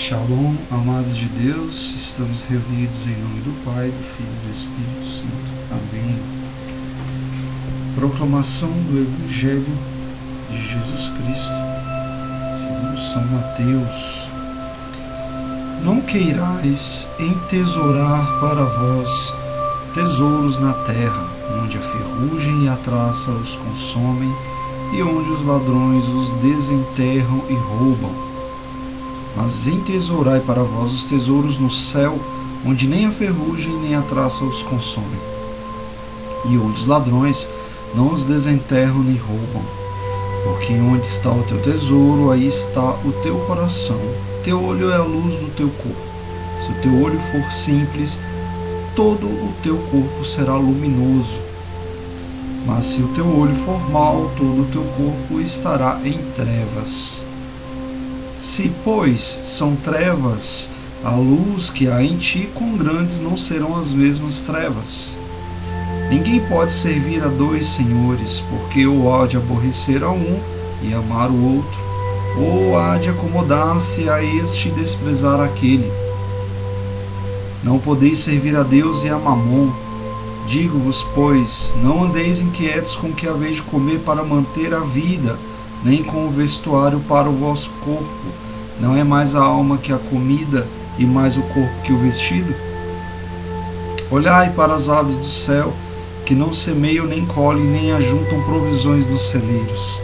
Shalom, amados de Deus, estamos reunidos em nome do Pai, do Filho e do Espírito Santo. Amém. Proclamação do Evangelho de Jesus Cristo, segundo São Mateus. Não queirais entesourar para vós tesouros na terra, onde a ferrugem e a traça os consomem, e onde os ladrões os desenterram e roubam. Mas entesourai para vós os tesouros no céu, onde nem a ferrugem nem a traça os consomem, e onde os ladrões não os desenterram nem roubam. Porque onde está o teu tesouro, aí está o teu coração. Teu olho é a luz do teu corpo. Se o teu olho for simples, todo o teu corpo será luminoso. Mas se o teu olho for mau, todo o teu corpo estará em trevas. Se, pois, são trevas a luz que há em ti, quão grandes não serão as mesmas trevas. Ninguém pode servir a dois senhores, porque ou há de aborrecer a um e amar o outro, ou há de acomodar-se a este e desprezar aquele. Não podeis servir a Deus e a Mamon. Digo-vos, pois, não andeis inquietos com o que haveis de comer para manter a vida, nem com o vestuário para o vosso corpo. Não é mais a alma que a comida, e mais o corpo que o vestido? Olhai para as aves do céu, que não semeiam, nem colhem, nem ajuntam provisões nos celeiros,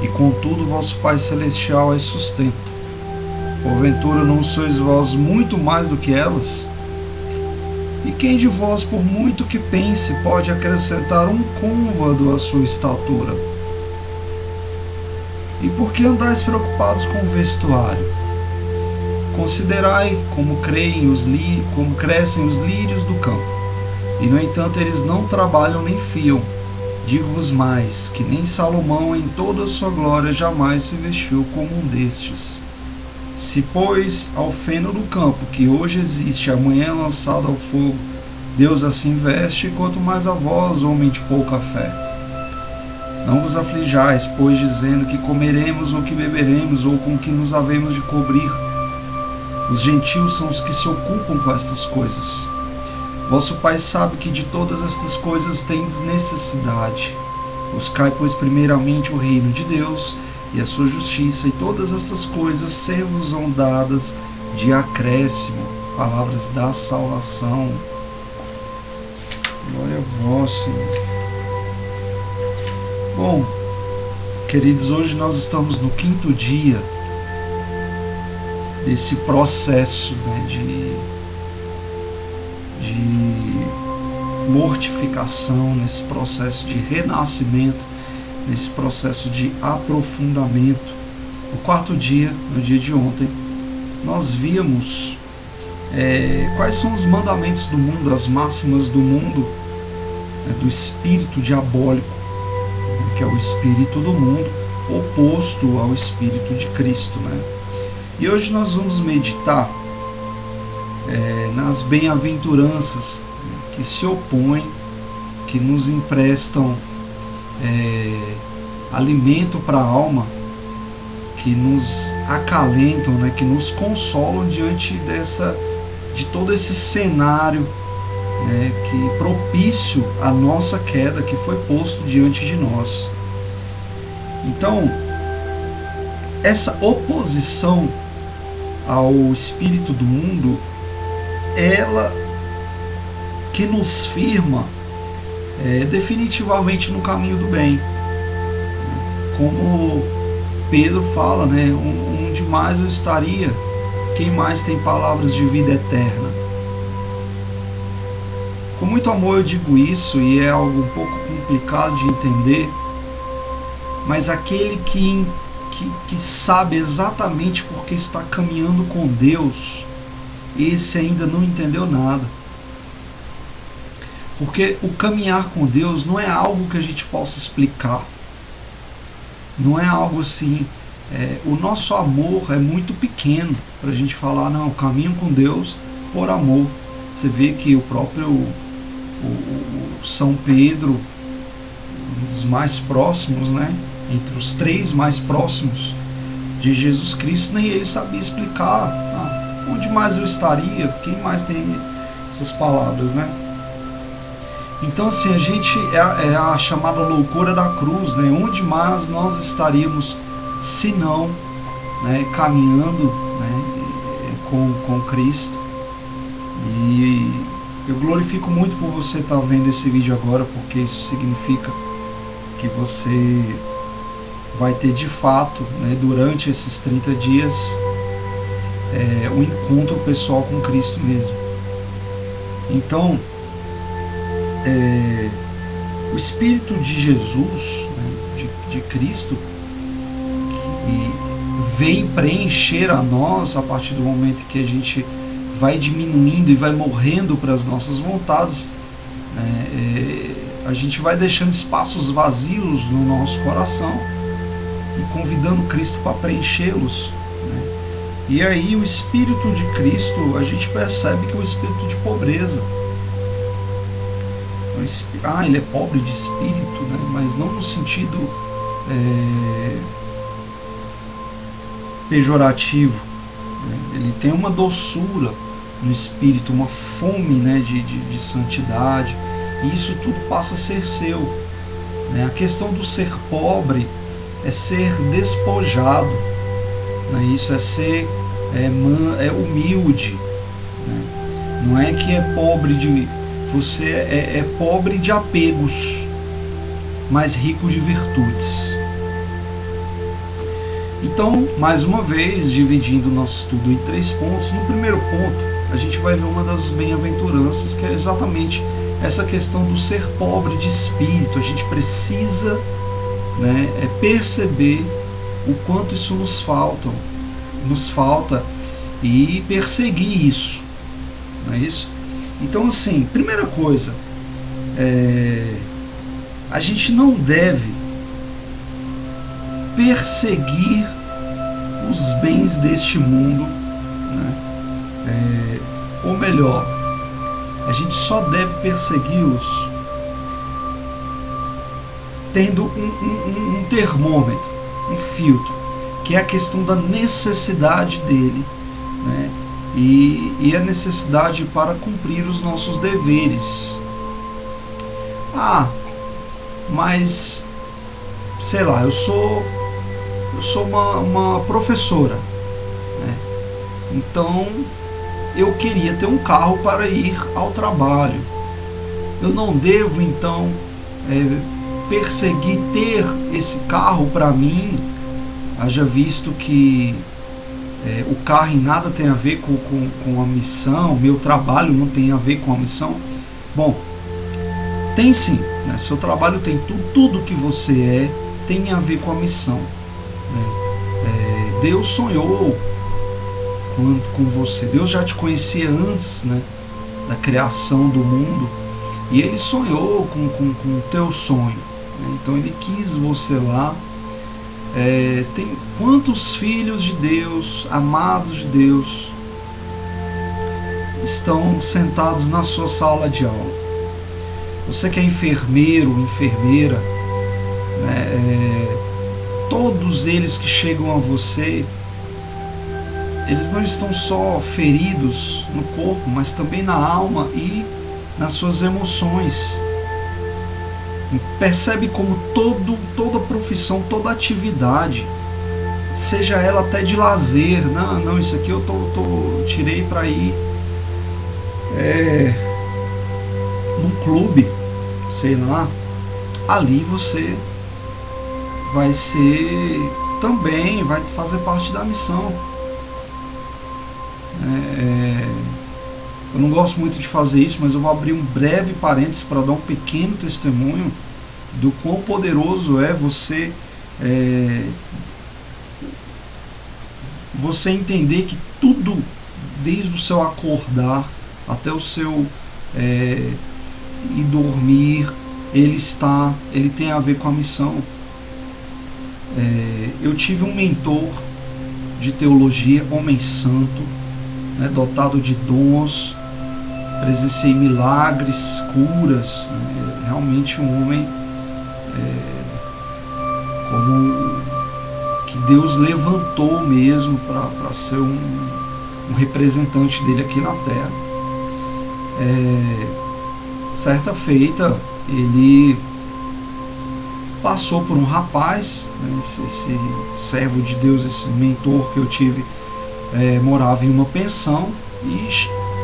e contudo vosso Pai Celestial as sustenta. Porventura não sois vós muito mais do que elas? E quem de vós, por muito que pense, pode acrescentar um côvado à sua estatura? E por que andais preocupados com o vestuário? Considerai como crescem os lírios do campo, e no entanto eles não trabalham nem fiam. Digo-vos mais, que nem Salomão em toda a sua glória jamais se vestiu como um destes. Se, pois, ao feno do campo, que hoje existe, amanhã é lançado ao fogo, Deus assim veste, quanto mais a vós, homem de pouca fé. Não vos aflijais, pois, dizendo que comeremos ou que beberemos, ou com que nos havemos de cobrir. Os gentios são os que se ocupam com estas coisas. Vosso Pai sabe que de todas estas coisas tendes necessidade. Buscai, pois, primeiramente o reino de Deus e a sua justiça, e todas estas coisas ser-vos-ão dadas de acréscimo. Palavras da salvação. Glória a vós, Senhor. Bom, queridos, hoje nós estamos no 5º dia desse processo, de mortificação, nesse processo de renascimento, nesse processo de aprofundamento. No 4º dia, no dia de ontem, nós víamos quais são os mandamentos do mundo, as máximas do mundo, do espírito diabólico, que é o espírito do mundo, oposto ao espírito de Cristo, E hoje nós vamos meditar nas bem-aventuranças que se opõem, que nos emprestam alimento para a alma, que nos acalentam, que nos consolam diante de todo esse cenário que propício à nossa queda, que foi posto diante de nós. Então, essa oposição ao espírito do mundo, ela que nos firma definitivamente no caminho do bem. Como Pedro fala, onde mais eu estaria, quem mais tem palavras de vida eterna? Com muito amor eu digo isso, e é algo um pouco complicado de entender, mas aquele que sabe exatamente porque está caminhando com Deus, esse ainda não entendeu nada. Porque o caminhar com Deus não é algo que a gente possa explicar, não é algo assim. O nosso amor é muito pequeno para a gente falar, não, eu caminho com Deus por amor. Você vê que o próprio o São Pedro, um dos mais próximos, entre os 3 mais próximos de Jesus Cristo, nem ele sabia explicar. Onde mais eu estaria? Quem mais tem essas palavras, né? Então, assim, a gente é a chamada loucura da cruz, né? Onde mais nós estaríamos se não, né, caminhando, né, com Cristo? E eu glorifico muito por você estar vendo esse vídeo agora, porque isso significa que você vai ter de fato, né, durante esses 30 dias, um encontro pessoal com Cristo mesmo. Então, o Espírito de Jesus, né, de Cristo, que vem preencher a nós a partir do momento que a gente vai diminuindo e vai morrendo para as nossas vontades, né, a gente vai deixando espaços vazios no nosso coração e convidando Cristo para preenchê-los, né? E aí o Espírito de Cristo, a gente percebe que é o espírito de pobreza. Ele é pobre de espírito, né? Mas não no sentido pejorativo, né? Ele tem uma doçura no espírito, uma fome, né, de santidade, e isso tudo passa a ser seu, né? A questão do ser pobre é ser despojado, né? Isso é ser humilde, né? Não é que é pobre de... Você é pobre de apegos, mas rico de virtudes. Então, mais uma vez, dividindo o nosso estudo em 3 pontos. No primeiro ponto, a gente vai ver uma das bem-aventuranças, que é exatamente essa questão do ser pobre de espírito. A gente precisa, né, perceber o quanto isso nos falta e perseguir isso, não é isso? Então, assim, primeira coisa, a gente não deve perseguir os bens deste mundo, né? Ou melhor, a gente só deve persegui-los tendo um termômetro, um filtro, que é a questão da necessidade dele, né? E a necessidade para cumprir os nossos deveres. Mas sei lá, eu sou uma professora, né? Então eu queria ter um carro para ir ao trabalho. Eu não devo então perseguir ter esse carro para mim, haja visto que o carro em nada tem a ver com a missão, meu trabalho não tem a ver com a missão. Bom, tem sim, né? Seu trabalho tem tudo que você tem a ver com a missão, né? Deus sonhou com você, Deus já te conhecia antes, né, da criação do mundo, e Ele sonhou com o teu sonho, né? Então Ele quis você lá. Tem quantos filhos de Deus, amados de Deus, estão sentados na sua sala de aula? Você que é enfermeiro, enfermeira, né? Todos eles que chegam a você, eles não estão só feridos no corpo, mas também na alma e nas suas emoções. Percebe como toda profissão, toda atividade, seja ela até de lazer, não, isso aqui eu tirei para ir num clube, sei lá, ali você vai fazer parte da missão. Eu não gosto muito de fazer isso, mas eu vou abrir um breve parênteses para dar um pequeno testemunho do quão poderoso é você entender que tudo, desde o seu acordar até o seu ir dormir, ele tem a ver com a missão. Eu tive um mentor de teologia, homem santo, né, dotado de dons, presenciei milagres, curas, né, realmente um homem como que Deus levantou mesmo para ser um representante dele aqui na Terra. Certa feita, ele passou por um rapaz, né, esse servo de Deus, esse mentor que eu tive, morava em uma pensão, e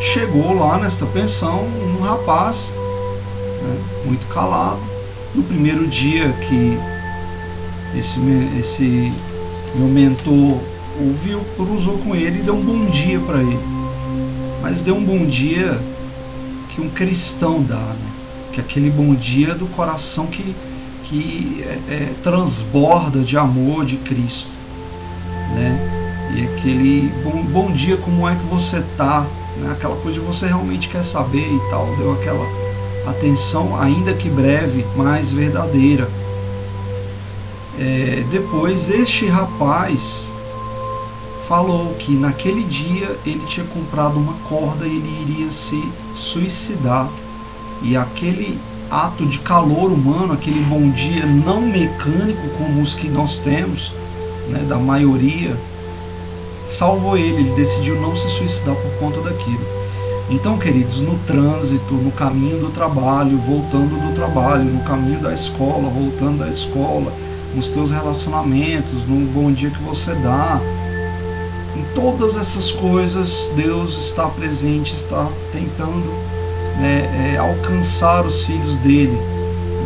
chegou lá nesta pensão um rapaz, né, muito calado. No primeiro dia que esse meu mentor ouviu, cruzou com ele e deu um bom dia para ele, mas deu um bom dia que um cristão dá, né? Que aquele bom dia do coração que transborda de amor de Cristo, né? E aquele bom dia, como é que você tá, né? Aquela coisa de você realmente quer saber e tal, deu aquela atenção, ainda que breve, mas verdadeira. Depois este rapaz falou que naquele dia ele tinha comprado uma corda e ele iria se suicidar, e aquele ato de calor humano, aquele bom dia não mecânico como os que nós temos, né, da maioria, salvou ele. Ele decidiu não se suicidar por conta daquilo. Então, queridos, no trânsito, no caminho do trabalho, voltando do trabalho, no caminho da escola, voltando da escola, nos teus relacionamentos, no bom dia que você dá, em todas essas coisas Deus está presente, está tentando, né, alcançar os filhos dele,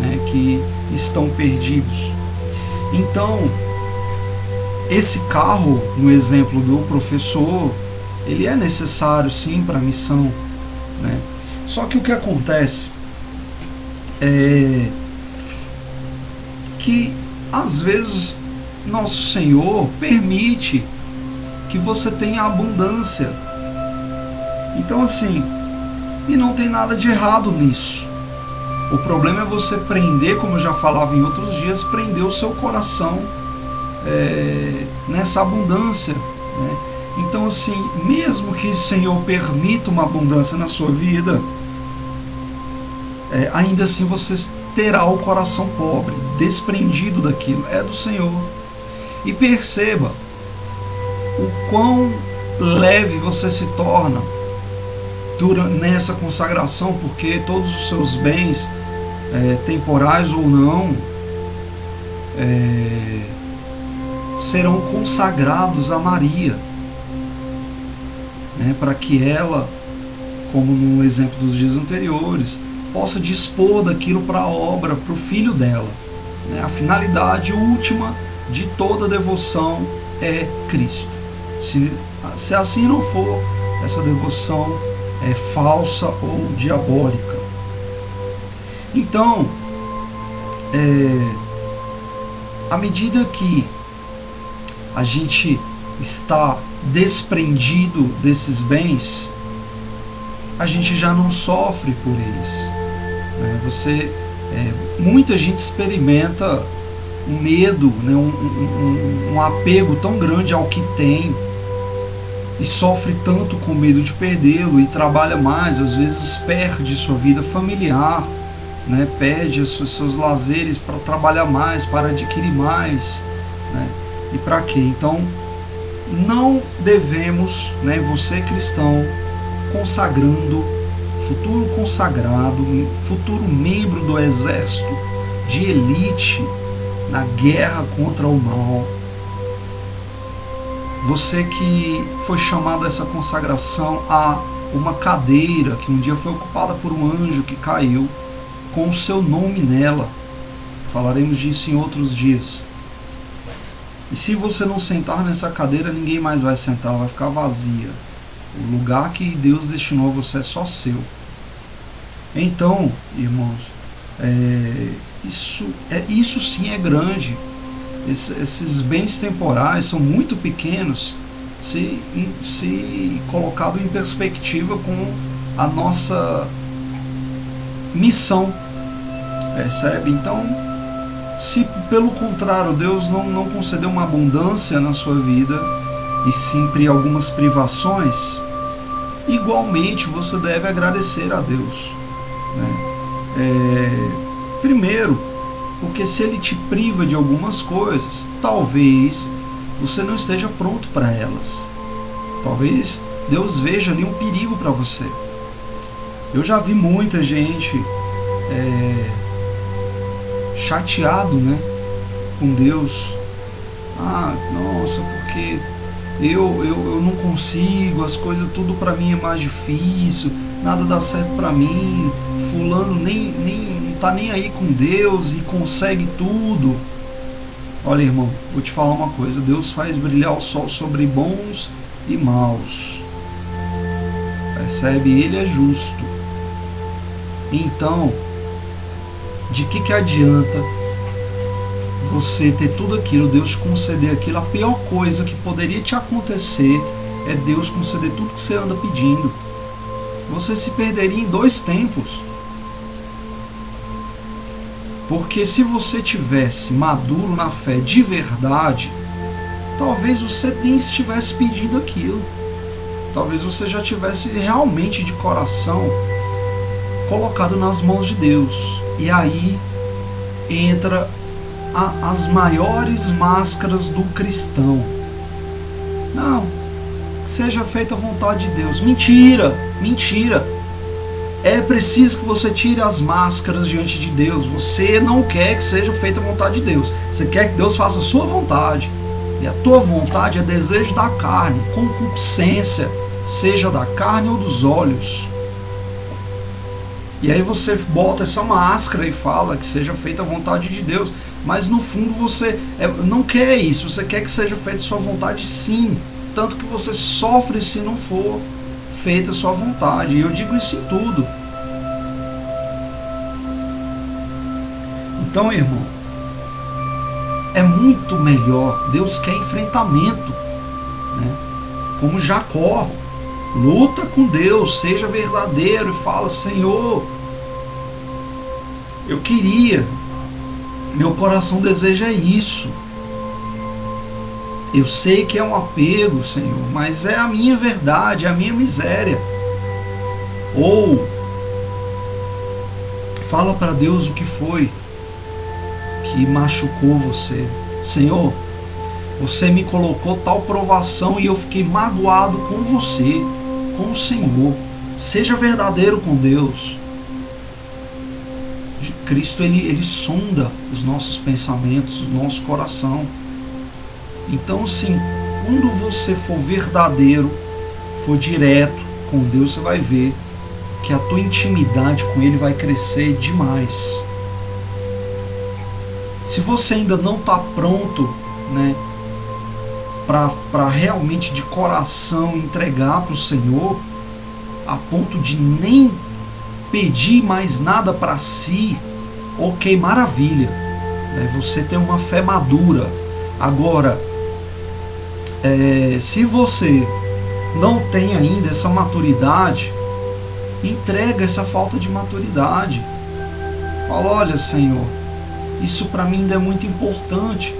né, que estão perdidos. Então, esse carro, no exemplo do professor, ele é necessário sim para a missão, né? Só que o que acontece é que às vezes nosso Senhor permite que você tenha abundância. Então assim, e não tem nada de errado nisso. O problema é você prender, como eu já falava em outros dias, prender o seu coração nessa abundância, né? Então assim, mesmo que o Senhor permita uma abundância na sua vida, ainda assim você terá o coração pobre, desprendido daquilo, é do Senhor. E perceba o quão leve você se torna nessa consagração, porque todos os seus bens, temporais ou não, serão consagrados a Maria, né, para que ela, como no exemplo dos dias anteriores, possa dispor daquilo para a obra, para o filho dela, né? A finalidade última de toda devoção é Cristo. Se assim não for, essa devoção é falsa ou diabólica. Então, à medida que a gente está desprendido desses bens, a gente já não sofre por eles, né? Muita gente experimenta um medo, né? um apego tão grande ao que tem, e sofre tanto com medo de perdê-lo, e trabalha mais, às vezes perde sua vida familiar, né? Perde os seus lazeres para trabalhar mais, para adquirir mais, né? E para quê? Então não devemos, né, você cristão, consagrando, futuro consagrado, futuro membro do exército de elite na guerra contra o mal, você que foi chamado a essa consagração a uma cadeira que um dia foi ocupada por um anjo que caiu com o seu nome nela. Falaremos disso em outros dias. E se você não sentar nessa cadeira, ninguém mais vai sentar, ela vai ficar vazia. O lugar que Deus destinou a você é só seu. Então, irmãos, isso sim é grande. Esses bens temporais são muito pequenos se colocado em perspectiva com a nossa missão, percebe? Então, se pelo contrário Deus não concedeu uma abundância na sua vida e sempre algumas privações, igualmente você deve agradecer a Deus, né? Primeiro, porque se Ele te priva de algumas coisas, talvez você não esteja pronto para elas. Talvez Deus veja ali um perigo para você. Eu já vi muita gente chateado, né, com Deus. Nossa, porque eu não consigo, as coisas tudo para mim é mais difícil, nada dá certo para mim, fulano nem não tá nem aí com Deus e consegue tudo. Olha, irmão, vou te falar uma coisa, Deus faz brilhar o sol sobre bons e maus. Percebe? Ele é justo. Então, de que adianta você ter tudo aquilo, Deus te conceder aquilo? A pior coisa que poderia te acontecer é Deus conceder tudo que você anda pedindo. Você se perderia em 2 tempos. Porque se você tivesse maduro na fé de verdade, talvez você nem estivesse pedindo aquilo. Talvez você já tivesse realmente de coração colocado nas mãos de Deus. E aí entra as maiores máscaras do cristão. Não, seja feita a vontade de Deus. Mentira, mentira. É preciso que você tire as máscaras diante de Deus. Você não quer que seja feita a vontade de Deus. Você quer que Deus faça a sua vontade. E a tua vontade é desejo da carne, concupiscência, seja da carne ou dos olhos. E aí você bota essa máscara e fala que seja feita a vontade de Deus. Mas no fundo você não quer isso. Você quer que seja feita a sua vontade, sim. Tanto que você sofre se não for feita a sua vontade. E eu digo isso em tudo. Então, irmão, é muito melhor. Deus quer enfrentamento, né? Como Jacó, luta com Deus, seja verdadeiro e fala: Senhor, eu queria, meu coração deseja isso. Eu sei que é um apego, Senhor, mas é a minha verdade, é a minha miséria. Ou fala para Deus o que foi que machucou você. Senhor, você me colocou tal provação e eu fiquei magoado com você, com o Senhor. Seja verdadeiro com Deus. Cristo, ele sonda os nossos pensamentos, o nosso coração. Então, sim, quando você for verdadeiro, for direto com Deus, você vai ver que a tua intimidade com Ele vai crescer demais. Se você ainda não está pronto, né, para realmente de coração entregar para o Senhor, a ponto de nem pedir mais nada para si, ok, maravilha, né, você tem uma fé madura. Agora, se você não tem ainda essa maturidade, entrega essa falta de maturidade. Fala: olha, Senhor, isso para mim ainda é muito importante.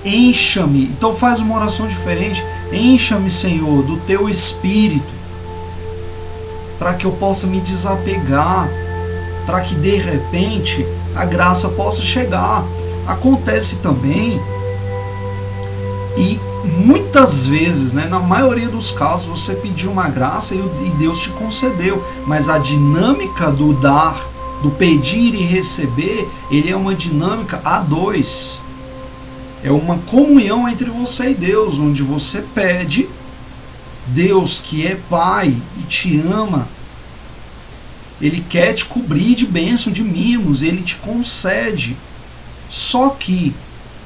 Encha-me. Então faz uma oração diferente. Encha-me, Senhor, do teu Espírito, para que eu possa me desapegar, para que de repente a graça possa chegar. Acontece também, e muitas vezes, né, na maioria dos casos, você pediu uma graça e Deus te concedeu, mas a dinâmica do dar, do pedir e receber, ele é uma dinâmica a 2. É uma comunhão entre você e Deus, onde você pede, Deus, que é Pai e te ama, Ele quer te cobrir de bênção, de mimos, Ele te concede. Só que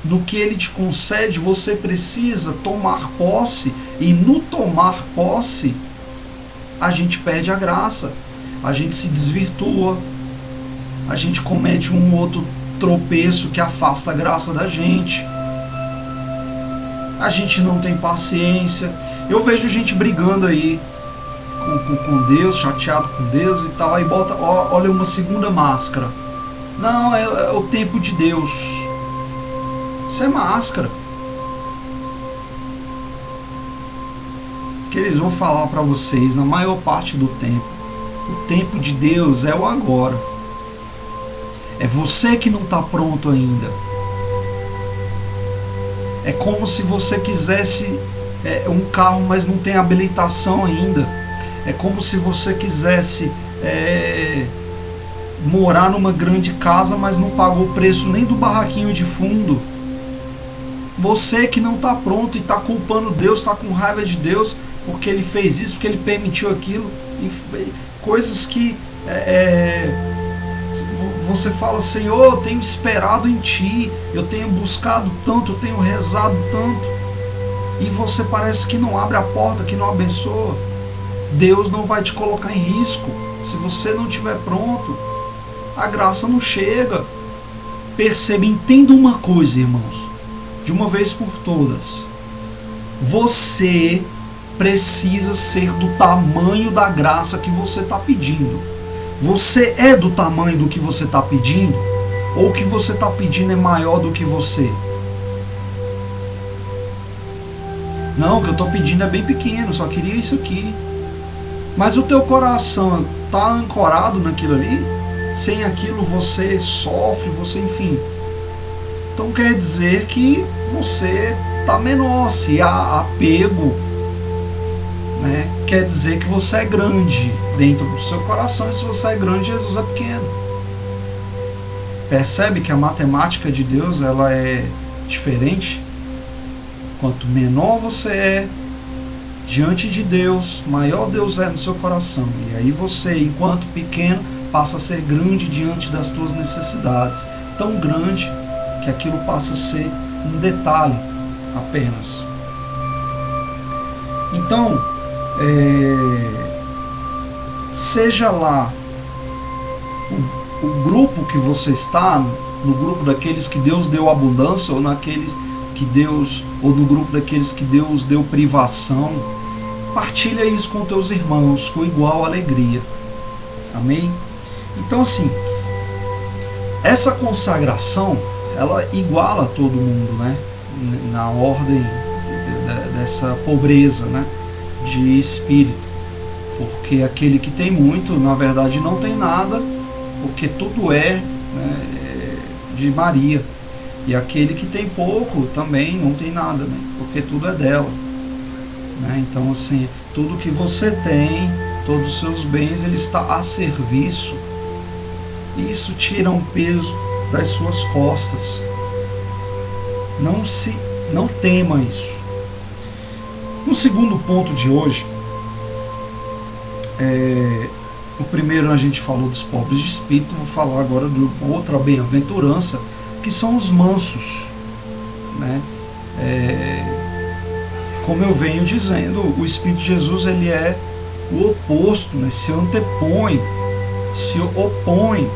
no que Ele te concede, você precisa tomar posse, e no tomar posse, a gente perde a graça, a gente se desvirtua, a gente comete um outro tropeço que afasta a graça da gente. A gente não tem paciência. Eu vejo gente brigando aí com Deus, chateado com Deus e tal, aí bota, olha, uma segunda máscara. Não, é o tempo de Deus. Isso é máscara. Que eles vão falar para vocês, na maior parte do tempo, o tempo de Deus é o agora. É você que não está pronto ainda. É como se você quisesse um carro, mas não tem habilitação ainda. É como se você quisesse morar numa grande casa, mas não pagou o preço nem do barraquinho de fundo. Você que não está pronto e está culpando Deus, está com raiva de Deus porque Ele fez isso, porque Ele permitiu aquilo. Coisas que você fala: Senhor, eu tenho esperado em Ti, eu tenho buscado tanto, eu tenho rezado tanto, e você parece que não abre a porta, que não abençoa. Deus não vai te colocar em risco. Se você não estiver pronto, a graça não chega. Perceba, entenda uma coisa, irmãos, de uma vez por todas. Você precisa ser do tamanho da graça que você está pedindo. Você é do tamanho do que você está pedindo? Ou o que você está pedindo é maior do que você? Não, o que eu estou pedindo é bem pequeno, só queria isso aqui. Mas o teu coração está ancorado naquilo ali? Sem aquilo você sofre, você, enfim. Então quer dizer que você está menor. Se há apego, né, quer dizer que você é grande dentro do seu coração. E se você é grande, Jesus é pequeno. Percebe que a matemática de Deus, ela é diferente? Quanto menor você é diante de Deus, maior Deus é no seu coração. E aí você, enquanto pequeno, passa a ser grande diante das tuas necessidades. Tão grande que aquilo passa a ser um detalhe apenas. Então, seja lá o grupo que você está, no grupo daqueles que Deus deu abundância, ou naqueles que Deus, ou no grupo daqueles que Deus deu privação, partilha isso com teus irmãos com igual alegria. Amém? Então, assim, essa consagração, ela iguala todo mundo, né? Na ordem dessa pobreza, né? De espírito. Porque aquele que tem muito, na verdade, não tem nada, porque tudo né, de Maria. E aquele que tem pouco também não tem nada, né? Porque tudo é dela. Né? Então, assim, tudo que você tem, todos os seus bens, ele está a serviço. Isso tira um peso das suas costas. Não tema isso. No segundo ponto de hoje, o primeiro a gente falou dos pobres de espírito, vou falar agora de outra bem-aventurança, que são os mansos, né? Como eu venho dizendo, o Espírito de Jesus, ele é o oposto, né? Se antepõe, se opõe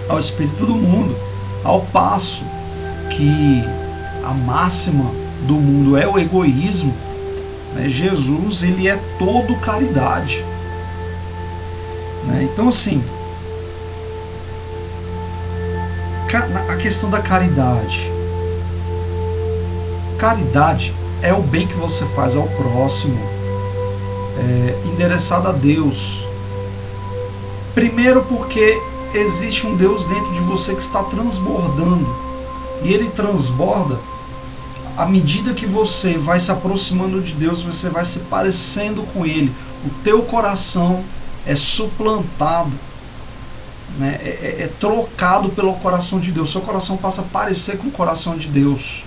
ao Espírito do mundo, ao passo que a máxima do mundo é o egoísmo, né? Jesus, ele é todo caridade, né? Então, assim, a questão da caridade é o bem que você faz ao próximo, endereçado a Deus. Primeiro porque existe um Deus dentro de você que está transbordando, e ele transborda à medida que você vai se aproximando de Deus, você vai se parecendo com ele. O teu coração é suplantado, né? É trocado pelo coração de Deus. Seu coração passa a parecer com o coração de Deus.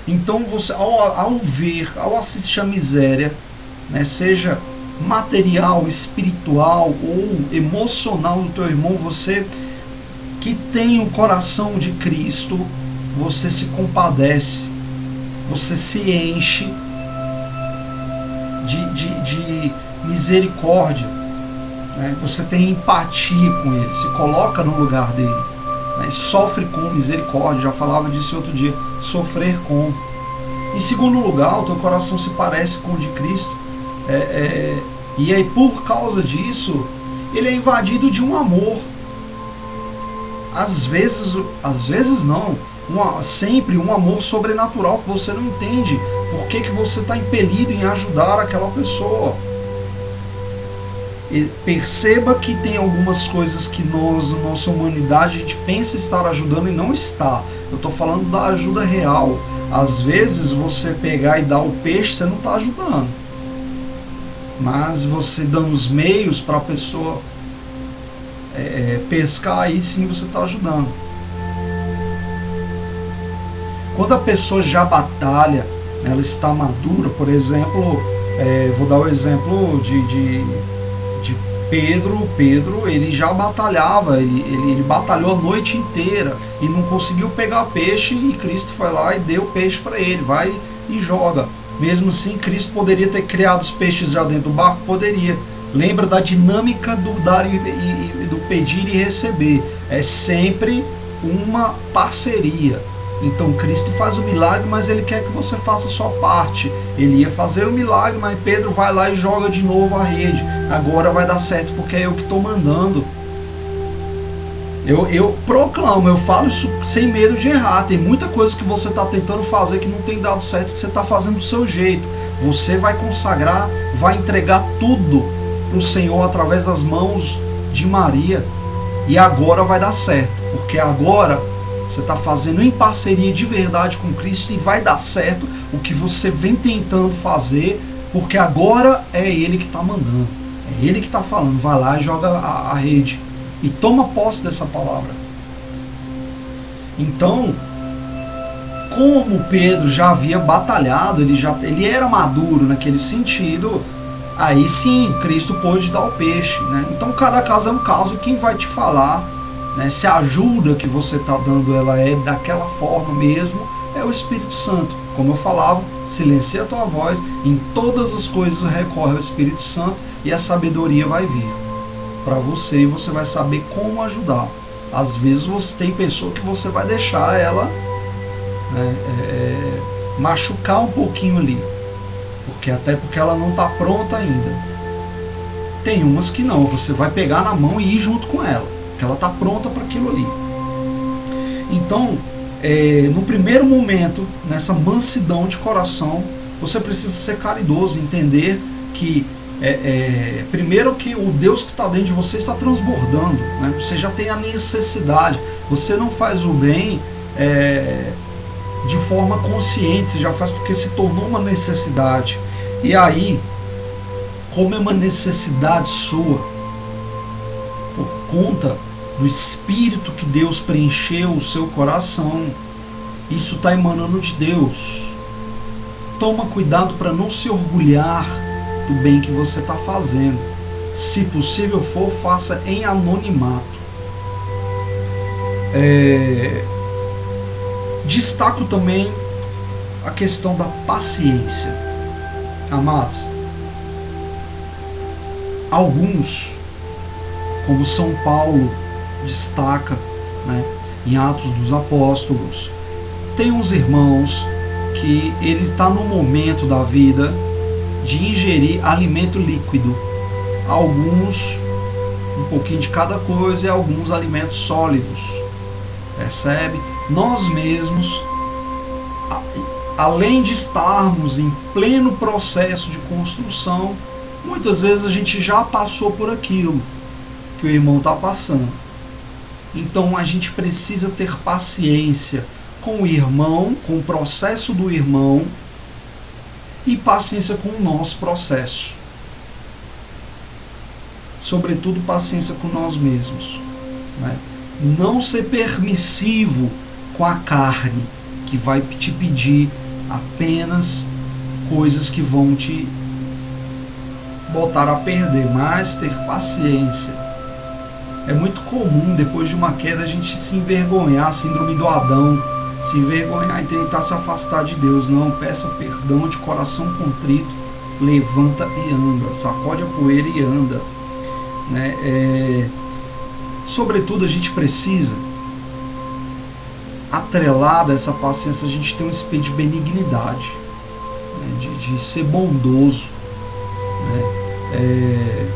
Então você, ao ver, ao assistir a miséria, né, seja material, espiritual ou emocional do teu irmão, você que tem o coração de Cristo, você se compadece, você se enche de misericórdia, né? Você tem empatia com ele, se coloca no lugar dele, né? Sofre com misericórdia, já falava disso outro dia, sofrer com. Em segundo lugar, o teu coração se parece com o de Cristo, e aí por causa disso, ele é invadido de um amor. Às vezes não, sempre um amor sobrenatural que você não entende por que você está impelido em ajudar aquela pessoa. E perceba que tem algumas coisas que nós, na nossa humanidade, a gente pensa estar ajudando e não está. Eu estou falando da ajuda real, Às vezes você pegar e dar o peixe, você não está ajudando. Mas você dando os meios para a pessoa pescar, aí sim você está ajudando. Quando a pessoa já batalha, ela está madura, por exemplo, vou dar o exemplo de Pedro. Pedro, ele já batalhava, ele batalhou a noite inteira e não conseguiu pegar peixe, e Cristo foi lá e deu peixe para ele, vai e joga. Mesmo assim, Cristo poderia ter criado os peixes já dentro do barco? Poderia. Lembra da dinâmica do dar e do pedir e receber. É sempre uma parceria. Então Cristo faz o milagre, mas Ele quer que você faça a sua parte. Ele ia fazer o milagre, mas Pedro vai lá e joga de novo a rede. Agora vai dar certo porque é eu que estou mandando. Eu proclamo, eu falo isso sem medo de errar. Tem muita coisa que você está tentando fazer que não tem dado certo, que você está fazendo do seu jeito. Você vai consagrar, vai entregar tudo para o Senhor através das mãos de Maria. E agora vai dar certo, porque agora você está fazendo em parceria de verdade com Cristo, e vai dar certo o que você vem tentando fazer, porque agora é Ele que está mandando. É Ele que está falando. Vai lá e joga a rede. E toma posse dessa palavra. Então, como Pedro já havia batalhado, ele era maduro naquele sentido, aí sim, Cristo pôde dar o peixe, né? Então, cada caso é um caso, e quem vai te falar, né, se a ajuda que você está dando ela é daquela forma mesmo, é o Espírito Santo. Como eu falava, silencia a tua voz, em todas as coisas recorre ao Espírito Santo, e a sabedoria vai vir para você, e você vai saber como ajudar. Às vezes você tem pessoa que você vai deixar ela, né, machucar um pouquinho ali, porque ela não está pronta ainda. Tem umas que não, você vai pegar na mão e ir junto com ela, porque ela está pronta para aquilo ali. Então, no primeiro momento, nessa mansidão de coração, você precisa ser caridoso, entender que primeiro que o Deus que está dentro de você está transbordando, né? Você já tem a necessidade, você não faz o bem de forma consciente, você já faz porque se tornou uma necessidade. E aí, como é uma necessidade sua, por conta do Espírito que Deus preencheu o seu coração, isso está emanando de Deus. Toma cuidado para não se orgulhar do bem que você está fazendo. Se possível for, faça em anonimato. Destaco também a questão da paciência. Amados, alguns, como São Paulo destaca, né, em Atos dos Apóstolos, tem uns irmãos que ele está no momento da vida de ingerir alimento líquido, alguns um pouquinho de cada coisa, e alguns alimentos sólidos. Percebe? Nós mesmos, além de estarmos em pleno processo de construção, muitas vezes a gente já passou por aquilo que o irmão está passando. Então a gente precisa ter paciência com o irmão, com o processo do irmão, e paciência com o nosso processo. Sobretudo, paciência com nós mesmos, né? Não ser permissivo com a carne, que vai te pedir apenas coisas que vão te botar a perder, mas ter paciência. É muito comum, depois de uma queda, a gente se envergonhar, síndrome do Adão, se envergonhar e tentar se afastar de Deus. Não, peça perdão de coração contrito, levanta e anda, sacode a poeira e anda, né? Sobretudo, a gente precisa, atrelado a essa paciência, a gente tem um espírito de benignidade, né? de ser bondoso, né?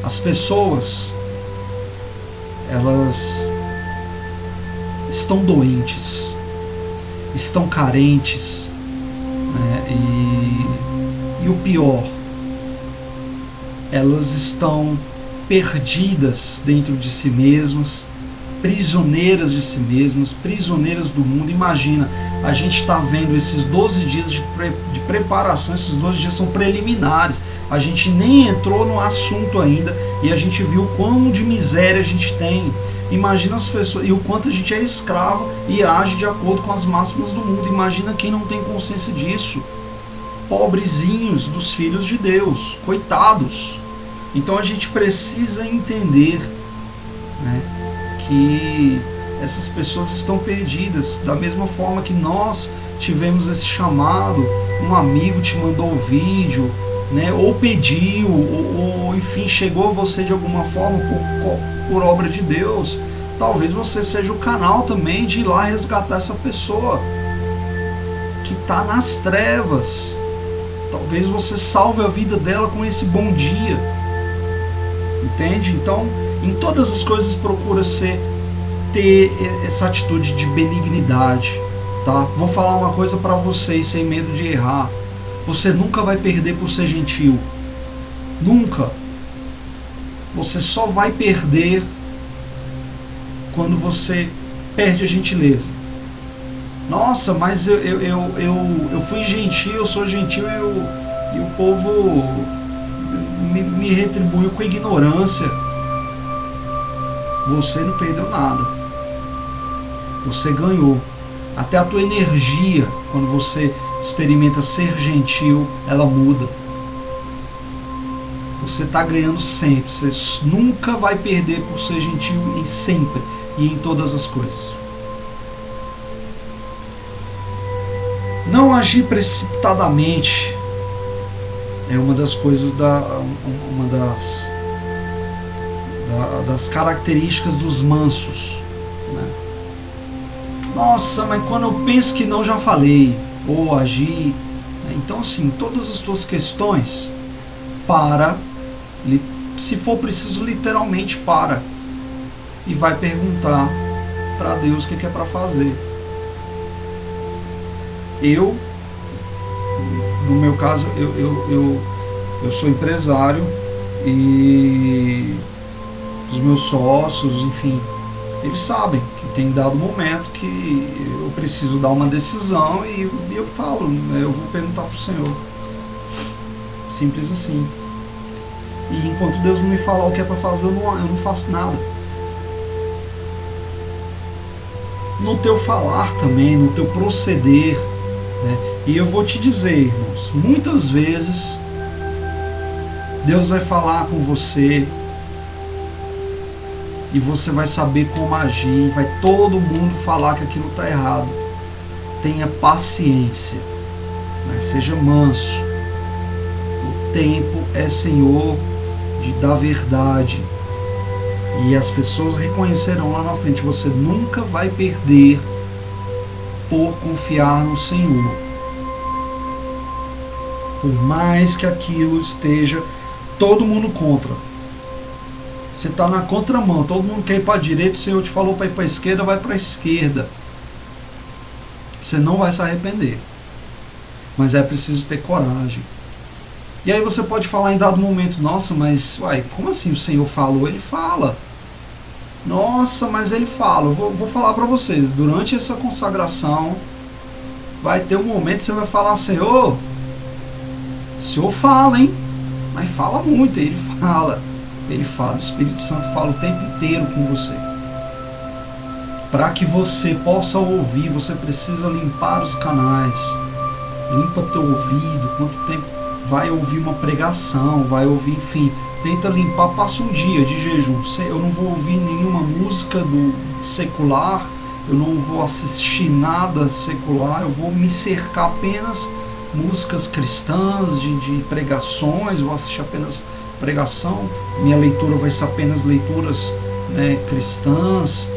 As pessoas, elas estão doentes, estão carentes, né? E o pior, elas estão perdidas dentro de si mesmas, prisioneiras de si mesmas, prisioneiras do mundo. Imagina, a gente está vendo esses 12 dias de preparação, esses 12 dias são preliminares, a gente nem entrou no assunto ainda e a gente viu o quão de miséria a gente tem. Imagina as pessoas, e o quanto a gente é escravo e age de acordo com as máximas do mundo. Imagina quem não tem consciência disso. Pobrezinhos dos filhos de Deus, coitados. Então a gente precisa entender, né, que essas pessoas estão perdidas. Da mesma forma que nós tivemos esse chamado, um amigo te mandou o vídeo, né, ou pediu, ou enfim, chegou a você de alguma forma por obra de Deus. Talvez você seja o canal também de ir lá resgatar essa pessoa que está nas trevas. Talvez você salve a vida dela com esse bom dia. Entende? Então, em todas as coisas procura ter essa atitude de benignidade, tá? Vou falar uma coisa para vocês sem medo de errar. Você nunca vai perder por ser gentil. Nunca. Você só vai perder quando você perde a gentileza. Nossa, mas eu fui gentil, eu sou gentil e o povo me retribuiu com ignorância. Você não perdeu nada. Você ganhou. Até a tua energia, quando você experimenta ser gentil, ela muda. Você está ganhando sempre. Você nunca vai perder por ser gentil, em sempre e em todas as coisas. Não agir precipitadamente é uma das coisas, uma das características dos mansos, né? Nossa, mas quando eu penso que não, já falei, ou agi, né? Então assim, todas as tuas questões, se for preciso, literalmente para, e vai perguntar para Deus o que é para fazer. No meu caso, eu sou empresário e os meus sócios, enfim, eles sabem que tem dado momento que eu preciso dar uma decisão e eu falo, eu vou perguntar para o Senhor. Simples assim. E enquanto Deus não me falar o que é para fazer, eu não faço nada. No teu falar também, no teu proceder, né? E eu vou te dizer, irmãos, muitas vezes Deus vai falar com você e você vai saber como agir, vai todo mundo falar que aquilo está errado. Tenha paciência, né? Seja manso. O tempo é Senhor da verdade e as pessoas reconhecerão lá na frente. Você nunca vai perder por confiar no Senhor, por mais que aquilo esteja todo mundo contra. Você está na contramão, todo mundo quer ir para a direita, o Senhor te falou para ir para a esquerda, vai para a esquerda. Você não vai se arrepender, mas é preciso ter coragem. E aí você pode falar em dado momento, nossa, mas como assim o Senhor falou? Ele fala. Nossa, mas ele fala. Vou falar para vocês, durante essa consagração vai ter um momento que você vai falar, Senhor, o Senhor fala, hein? Mas fala muito. Ele fala, o Espírito Santo fala o tempo inteiro com você. Para que você possa ouvir, você precisa limpar os canais. Limpa teu ouvido. Quanto tempo vai ouvir uma pregação, vai ouvir, enfim, tenta limpar, passa um dia de jejum. Eu não vou ouvir nenhuma música do secular, eu não vou assistir nada secular, eu vou me cercar apenas músicas cristãs, de pregações, vou assistir apenas pregação, minha leitura vai ser apenas leituras, né, cristãs,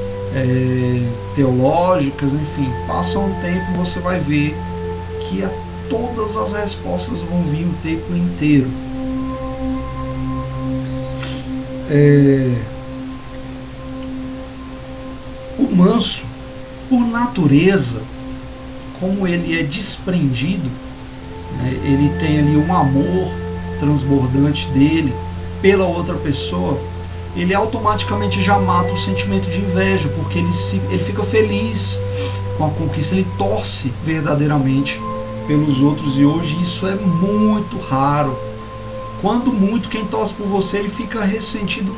teológicas, enfim. Passa um tempo, você vai ver que todas as respostas vão vir o tempo inteiro. O manso, por natureza, como ele é desprendido, né, ele tem ali um amor transbordante dele pela outra pessoa, ele automaticamente já mata o sentimento de inveja, porque ele fica feliz com a conquista, ele torce verdadeiramente pelos outros, e hoje isso é muito raro. Quando muito, quem torce por você, ele fica ressentido.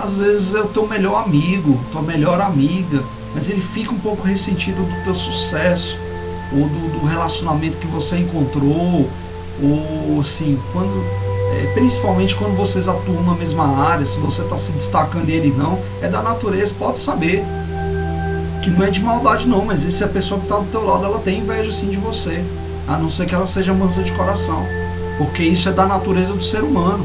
Às vezes é o teu melhor amigo, tua melhor amiga, mas ele fica um pouco ressentido do teu sucesso, ou do relacionamento que você encontrou, ou assim, principalmente quando vocês atuam na mesma área, se você está se destacando e ele não, é da natureza, pode saber que não é de maldade não, mas se a pessoa que está do teu lado, ela tem inveja sim de você, a não ser que ela seja mansa de coração, porque isso é da natureza do ser humano.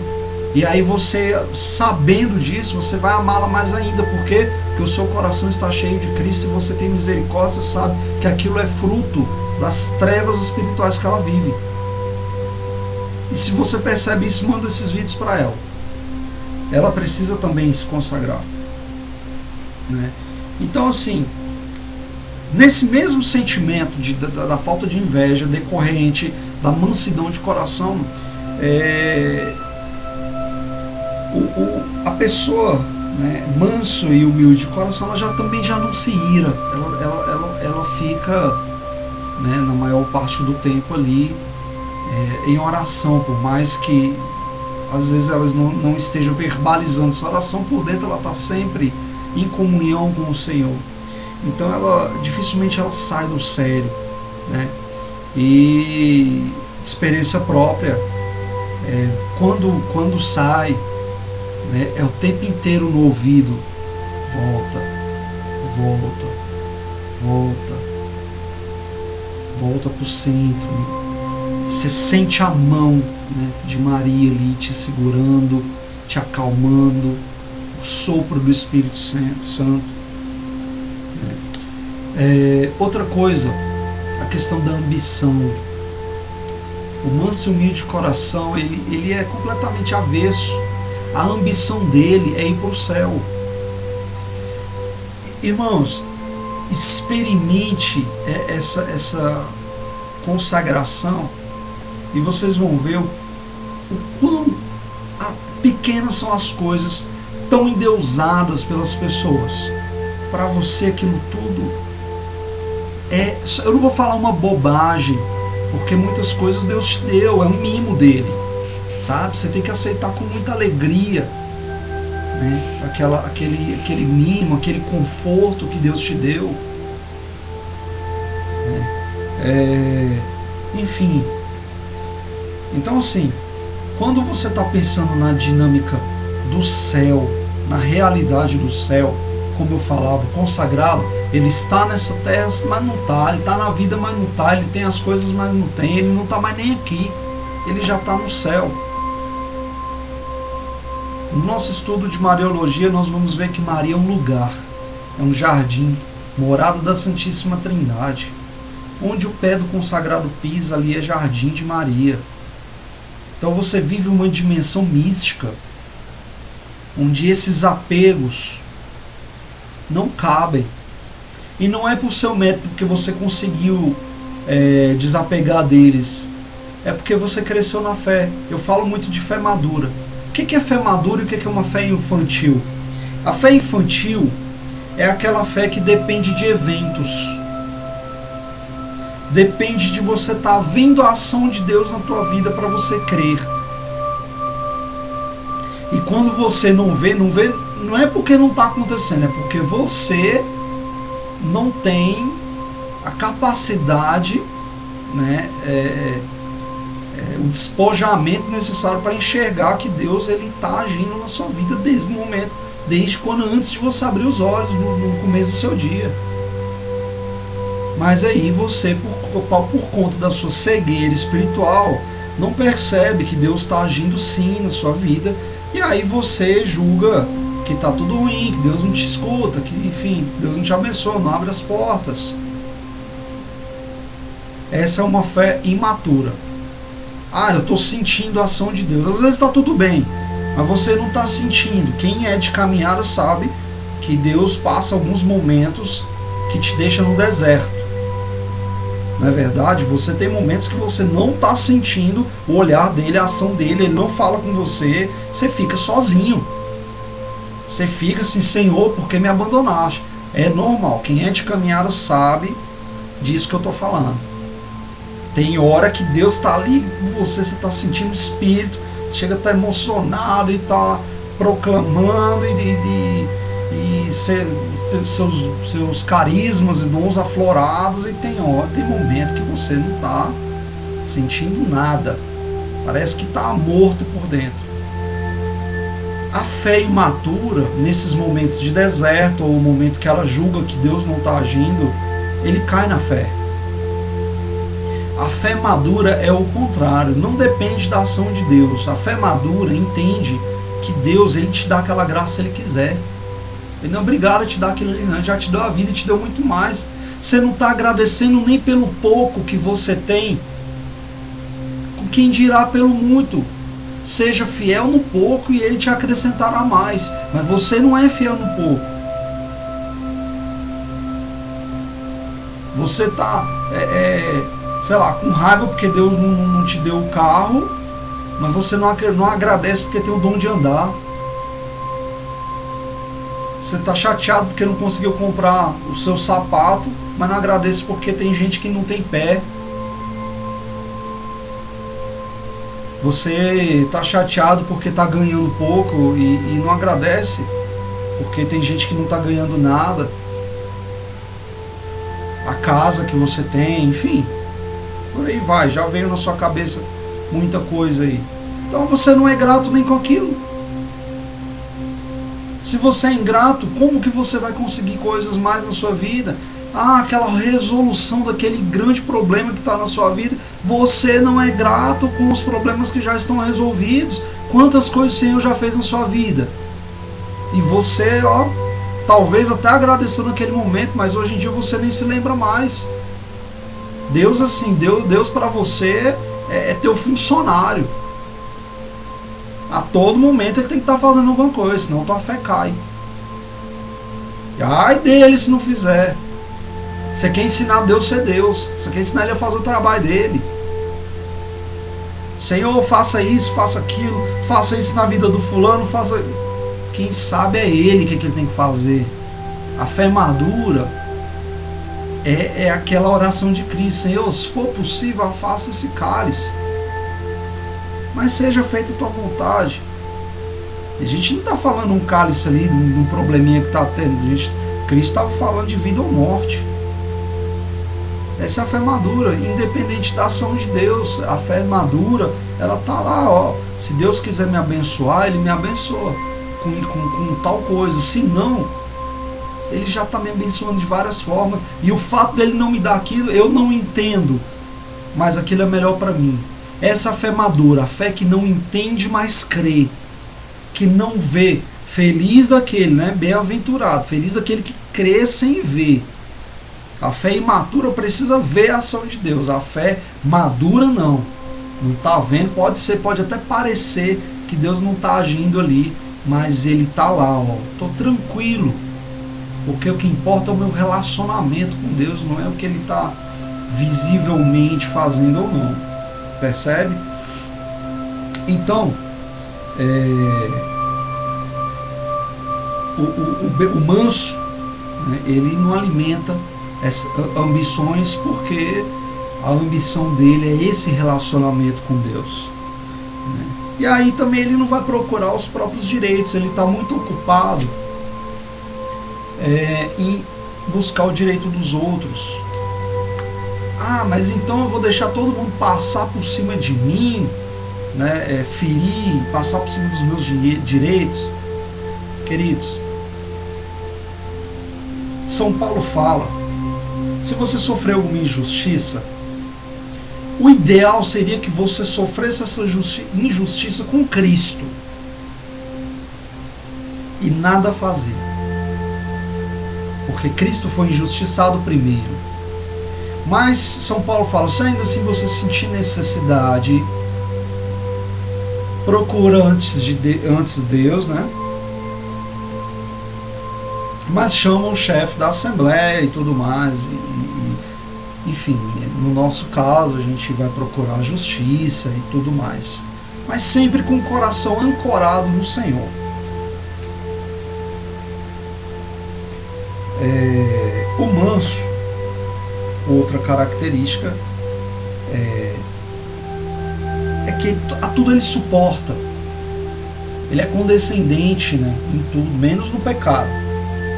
E aí você, sabendo disso, você vai amá-la mais ainda. Por quê? Porque o seu coração está cheio de Cristo e você tem misericórdia, você sabe que aquilo é fruto das trevas espirituais que ela vive. E se você percebe isso, manda esses vídeos para ela. Ela precisa também se consagrar, né? Então assim, nesse mesmo sentimento da falta de inveja decorrente da mansidão de coração, a pessoa, né, manso e humilde de coração, ela também já não se ira, ela fica, né, na maior parte do tempo ali em oração, por mais que às vezes elas não estejam verbalizando essa oração, por dentro ela está sempre em comunhão com o Senhor. Então dificilmente ela sai do sério, né? E experiência própria, quando sai, né, é o tempo inteiro no ouvido: volta, volta para o centro. Você sente a mão, né, de Maria ali te segurando, te acalmando, o sopro do Espírito Santo, né? Outra coisa, a questão da ambição. O manso e humilde de coração, ele é completamente avesso. A ambição dele é ir para o céu. Irmãos, experimente essa consagração e vocês vão ver o quão pequenas são as coisas tão endeusadas pelas pessoas. Para você aquilo tudo eu não vou falar uma bobagem, porque muitas coisas Deus te deu, é um mimo dele, sabe? Você tem que aceitar com muita alegria, né? Aquele mimo, aquele conforto que Deus te deu, né? Enfim, então assim, quando você está pensando na dinâmica do céu, na realidade do céu, como eu falava, consagrado, ele está nessa terra, mas não está, ele está na vida, mas não está, ele tem as coisas, mas não tem, ele não está mais nem aqui, ele já está no céu. No nosso estudo de Mariologia, nós vamos ver que Maria é um lugar, é um jardim, morada da Santíssima Trindade. Onde o pé do consagrado pisa, ali é jardim de Maria. Então você vive uma dimensão mística, onde esses apegos não cabem. E não é por seu mérito, porque você conseguiu desapegar deles. É porque você cresceu na fé. Eu falo muito de fé madura. O que é fé madura e o que é uma fé infantil? A fé infantil é aquela fé que depende de eventos. Depende de você estar vendo a ação de Deus na tua vida para você crer. E quando você não vê, não é porque não está acontecendo, é porque você não tem a capacidade, né, o despojamento necessário para enxergar que Deus está agindo na sua vida desde o momento, antes de você abrir os olhos, no começo do seu dia. Mas aí você, por conta da sua cegueira espiritual, não percebe que Deus está agindo sim na sua vida, e aí você julga que está tudo ruim, que Deus não te escuta, que enfim, Deus não te abençoa, não abre as portas. Essa é uma fé imatura. Eu estou sentindo a ação de Deus. Às vezes está tudo bem, mas você não está sentindo. Quem é de caminhada sabe que Deus passa alguns momentos que te deixa no deserto. Não é verdade? Você tem momentos que você não está sentindo o olhar dele, a ação dele, ele não fala com você, você fica sozinho. Você fica assim, Senhor, por que me abandonaste? É normal, quem é de caminhada sabe disso que eu estou falando. Tem hora que Deus está ali com você, você está sentindo o Espírito, chega a estar emocionado e está proclamando e seus carismas e dons aflorados, e tem hora, tem momento que você não está sentindo nada, parece que está morto por dentro. A fé imatura, nesses momentos de deserto, ou o momento que ela julga que Deus não está agindo, ele cai na fé. A fé madura é o contrário, não depende da ação de Deus. A fé madura entende que Deus, ele te dá aquela graça se ele quiser. Ele não é obrigado a te dar aquilo ali, não. Ele já te deu a vida e te deu muito mais. Você não está agradecendo nem pelo pouco que você tem, com quem dirá pelo muito. Seja fiel no pouco e ele te acrescentará mais. Mas você não é fiel no pouco. Você está, sei lá, com raiva porque Deus não te deu o carro, mas você não agradece porque tem o dom de andar. Você está chateado porque não conseguiu comprar o seu sapato, mas não agradece porque tem gente que não tem pé. Você está chateado porque está ganhando pouco e não agradece porque tem gente que não está ganhando nada. A casa que você tem, enfim, por aí vai, já veio na sua cabeça muita coisa aí. Então você não é grato nem com aquilo. Se você é ingrato, como que você vai conseguir coisas mais na sua vida? Aquela resolução daquele grande problema que está na sua vida. Você não é grato com os problemas que já estão resolvidos. Quantas coisas o Senhor já fez na sua vida? E você, talvez até agradecendo naquele momento, mas hoje em dia você nem se lembra mais. Deus, assim, Deus para você é teu funcionário. A todo momento ele tem que estar fazendo alguma coisa, senão tua fé cai. E ai dele se não fizer. Você quer ensinar Deus a ser Deus. Você quer ensinar ele a fazer o trabalho dele. Senhor, faça isso, faça aquilo, faça isso na vida do fulano, faça... Quem sabe é ele que ele tem que fazer. A fé madura é aquela oração de Cristo. Senhor, se for possível, afasta esse cálice, mas seja feita a tua vontade. A gente não está falando um cálice ali, de um probleminha que está tendo. Cristo estava falando de vida ou morte. Essa é a fé madura, independente da ação de Deus. A fé madura, ela está lá, se Deus quiser me abençoar, ele me abençoa com tal coisa. Se não, ele já está me abençoando de várias formas. E o fato dele não me dar aquilo, eu não entendo, mas aquilo é melhor para mim. Essa fé madura, a fé que não entende, mas crê, que não vê. Feliz daquele, né? Bem-aventurado, feliz daquele que crê sem ver. A fé imatura precisa ver a ação de Deus. A fé madura não está vendo. Pode até parecer que Deus não está agindo ali, mas ele está lá, estou tranquilo, porque o que importa é o meu relacionamento com Deus, não é o que ele está visivelmente fazendo ou não. Percebe? Então, o manso, né, ele não alimenta essas ambições, porque a ambição dele é esse relacionamento com Deus, né? E aí também ele não vai procurar os próprios direitos, ele está muito ocupado em buscar o direito dos outros. Mas então eu vou deixar todo mundo passar por cima de mim, né? Ferir, passar por cima dos meus direitos. Queridos, São Paulo fala, se você sofrer alguma injustiça, o ideal seria que você sofresse essa injustiça com Cristo e nada fazer, porque Cristo foi injustiçado primeiro. Mas São Paulo fala, se ainda assim você sentir necessidade, procura antes Deus, né? Mas chama o chefe da assembleia e tudo mais, enfim, no nosso caso a gente vai procurar a justiça e tudo mais, mas sempre com o coração ancorado no Senhor. O manso, outra característica, é que a tudo ele suporta. Ele é condescendente, né, em tudo, menos no pecado,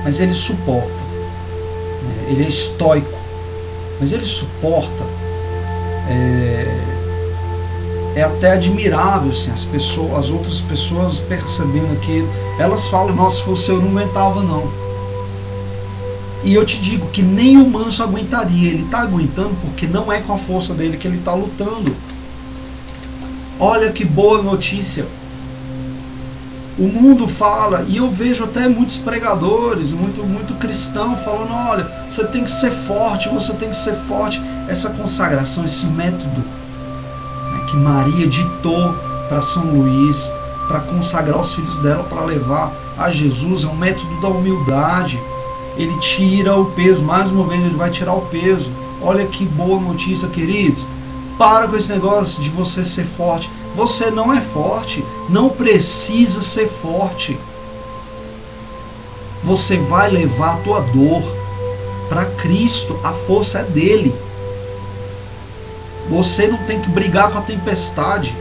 mas ele suporta, né? Ele é estoico, mas ele suporta. É até admirável, assim, as outras pessoas percebendo aquilo, elas falam: nossa, se fosse eu não aguentava não. E eu te digo que nem o manso aguentaria. Ele está aguentando porque não é com a força dele que ele está lutando. Olha que boa notícia. O mundo fala, e eu vejo até muitos pregadores, muito cristão falando: olha, você tem que ser forte, você tem que ser forte. Essa consagração, esse método, né, que Maria ditou para São Luís, para consagrar os filhos dela, para levar a Jesus, é um método da humildade. Ele tira o peso, mais uma vez ele vai tirar o peso. Olha que boa notícia, queridos. Para com esse negócio de você ser forte. Você não é forte, não precisa ser forte. Você vai levar a tua dor para Cristo, a força é dele. Você não tem que brigar com a tempestade.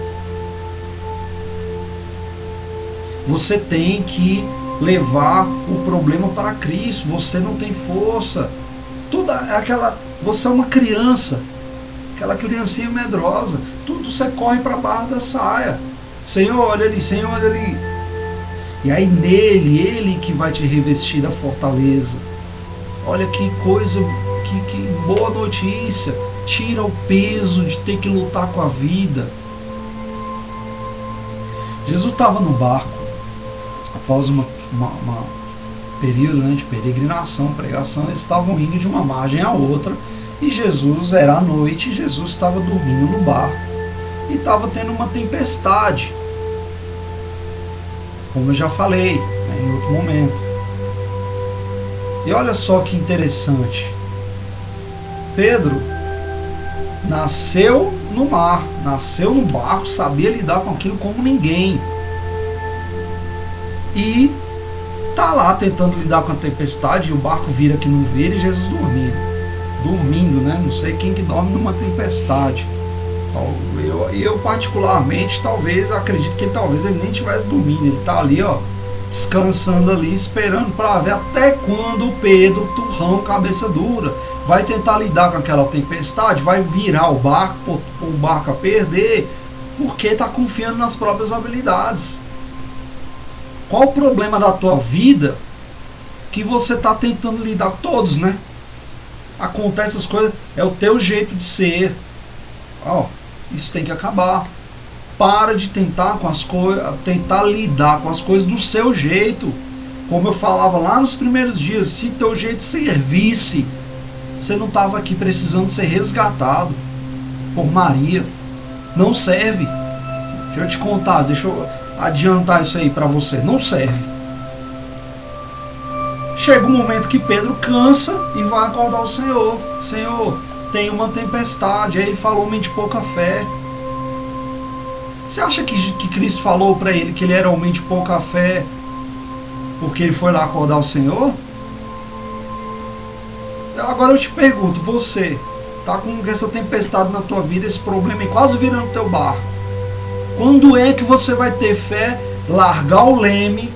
Você tem que levar o problema para Cristo. Você não tem força. Você é uma criança, aquela criancinha medrosa. Tudo você corre para baixo da saia. Senhor, olha ali, Senhor, olha ali. E aí nele, ele que vai te revestir da fortaleza. Olha que coisa, que boa notícia. Tira o peso de ter que lutar com a vida. Jesus estava no barco após um período, né, de peregrinação, pregação. Eles estavam indo de uma margem à outra e Jesus, era à noite, e Jesus estava dormindo no barco e estava tendo uma tempestade, como eu já falei, né, em outro momento. E olha só que interessante, Pedro nasceu no mar, nasceu no barco, sabia lidar com aquilo como ninguém. E tá lá tentando lidar com a tempestade, e o barco vira que não vira, e Jesus dormindo, né? Não sei quem que dorme numa tempestade. Eu particularmente, talvez, acredito que talvez ele nem estivesse dormindo. Ele tá ali, ó, descansando ali, esperando para ver até quando Pedro, turrão, cabeça dura, vai tentar lidar com aquela tempestade, vai virar o barco a perder, porque tá confiando nas próprias habilidades. Qual o problema da tua vida que você está tentando lidar com todos, né? Acontece as coisas, é o teu jeito de ser. Isso tem que acabar. Para de tentar tentar lidar com as coisas do seu jeito. Como eu falava lá nos primeiros dias, se teu jeito servisse, você não estava aqui precisando ser resgatado por Maria. Não serve. Deixa eu te contar, deixa eu adiantar isso aí para você. Não serve. Chega um momento que Pedro cansa e vai acordar o Senhor. Senhor, tem uma tempestade. Aí ele falou: homem de pouca fé. Você acha que Cristo falou para ele que ele era homem de pouca fé porque ele foi lá acordar o Senhor? Agora eu te pergunto, você tá com essa tempestade na tua vida, esse problema aí quase virando teu barco. Quando é que você vai ter fé, largar o leme,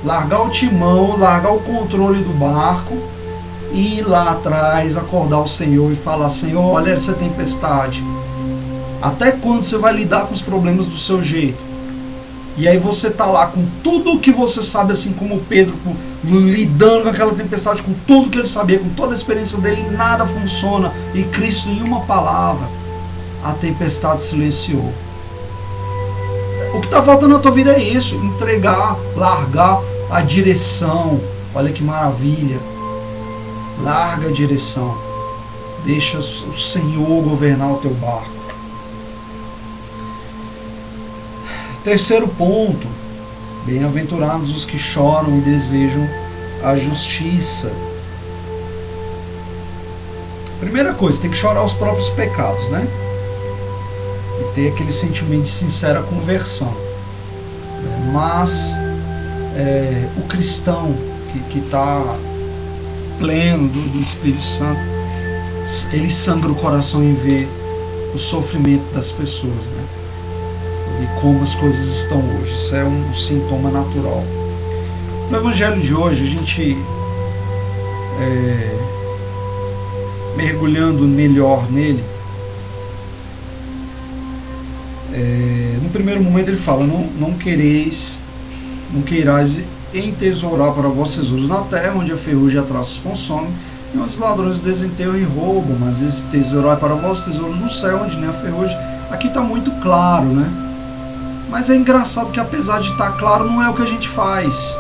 largar o timão, largar o controle do barco e ir lá atrás, acordar o Senhor e falar: Senhor, olha essa tempestade. Até quando você vai lidar com os problemas do seu jeito? E aí você tá lá com tudo o que você sabe, assim como Pedro, lidando com aquela tempestade, com tudo que ele sabia, com toda a experiência dele, e nada funciona. E Cristo, em uma palavra, a tempestade silenciou. O que está faltando na tua vida é isso: entregar, largar a direção. Olha que maravilha. Larga a direção. Deixa o Senhor governar o teu barco. Terceiro ponto: bem-aventurados os que choram e desejam a justiça. Primeira coisa, tem que chorar os próprios pecados, né? E ter aquele sentimento de sincera conversão. Mas o cristão que está pleno do Espírito Santo, ele sangra o coração em ver o sofrimento das pessoas, né? E como as coisas estão hoje. Isso é um sintoma natural. No Evangelho de hoje, a gente mergulhando melhor nele, no primeiro momento ele fala: não queirais entesourar para vós tesouros na terra, onde a ferrugem e a traça os consome, e onde os ladrões desenterram e roubam, mas entesourai para vós tesouros no céu, onde nem a ferrugem. Aqui está muito claro, né? Mas é engraçado que, apesar de estar claro, não é o que a gente faz.